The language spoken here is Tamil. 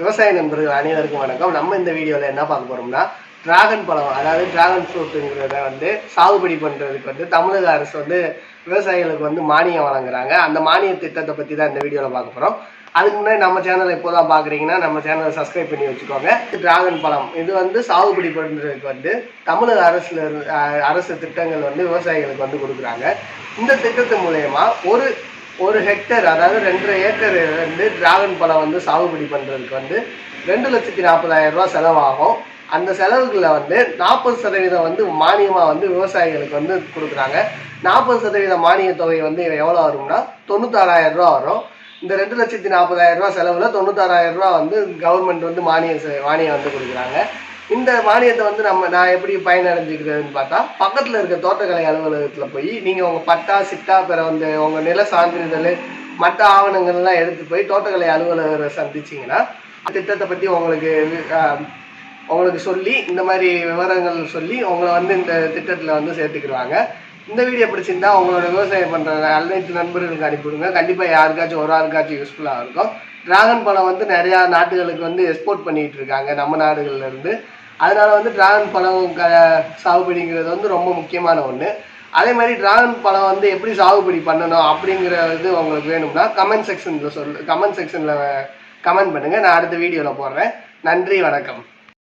விவசாய நண்பர்கள் அனைவருக்கும் வணக்கம். நம்ம இந்த வீடியோவில் என்ன பார்க்க போறோம்னா, டிராகன் பழம் அதாவது டிராகன் ஃப்ரூட்டுங்கிறத சாகுபடி பண்றதுக்கு தமிழக அரசு விவசாயிகளுக்கு மானியம் வழங்குறாங்க. அந்த மானிய திட்டத்தை பற்றி தான் இந்த வீடியோவில் பார்க்க போகிறோம். அதுக்கு முன்னாடி நம்ம சேனலை இப்போதான் பார்க்குறீங்கன்னா நம்ம சேனலை சப்ஸ்கிரைப் பண்ணி வச்சுக்கோங்க. டிராகன் பழம் இது சாகுபடி பண்ணுறதுக்கு தமிழக அரசு திட்டங்கள் விவசாயிகளுக்கு கொடுக்குறாங்க. இந்த திட்டத்தின் மூலயமா ஒரு ஹெக்டர் அதாவது 2.5 ஏக்கர் டிராகன் பழம் சாகுபடி பண்ணுறதுக்கு 2,40,000 ரூபா செலவாகும். அந்த செலவுகளை 40% மானியமாக விவசாயிகளுக்கு கொடுக்குறாங்க. 40% மானிய தொகை எவ்வளோ வரும்னா 96,000 ரூபா வரும். இந்த 2,40,000 ரூபா செலவில் 96,000 ரூபா கவர்மெண்ட் மானியம் கொடுக்குறாங்க. இந்த மானியத்தை நான் எப்படி பயனடைஞ்சிக்கிறதுன்னு பார்த்தா, பக்கத்தில் இருக்க தோட்டக்கலை அலுவலகத்தில் போய் நீங்கள் உங்கள் பட்டா சிட்டா பிற உங்கள் நில சான்றிதழ் மற்ற ஆவணங்கள்லாம் எடுத்து போய் தோட்டக்கலை அலுவலகரை சந்திச்சிங்கன்னா திட்டத்தை பற்றி உங்களுக்கு சொல்லி இந்த மாதிரி விவரங்கள் சொல்லி உங்களை இந்த திட்டத்தில் சேர்த்துக்கிடுவாங்க. இந்த வீடியோ பிடிச்சிருந்தா உங்களோட விவசாயம் பண்ணுற அனைத்து நண்பர்களுக்கு அனுப்பிவிடுங்க. கண்டிப்பாக யாருக்காச்சும் ஒரு ஆளுக்காச்சும் யூஸ்ஃபுல்லாக இருக்கும். டிராகன் பழம் நிறையா நாட்டுகளுக்கு எக்ஸ்போர்ட் பண்ணிகிட்டு இருக்காங்க நம்ம நாடுகள்லேருந்து. அதனால் டிராகன் பழம் சாகுபடிங்கிறது ரொம்ப முக்கியமான ஒன்று. அதே மாதிரி டிராகன் பழம் எப்படி சாகுபடி பண்ணணும் அப்படிங்கிறது உங்களுக்கு வேணும்னா கமெண்ட் செக்ஷனில் கமெண்ட் பண்ணுங்கள். நான் அடுத்த வீடியோவில் போடுறேன். நன்றி, வணக்கம்.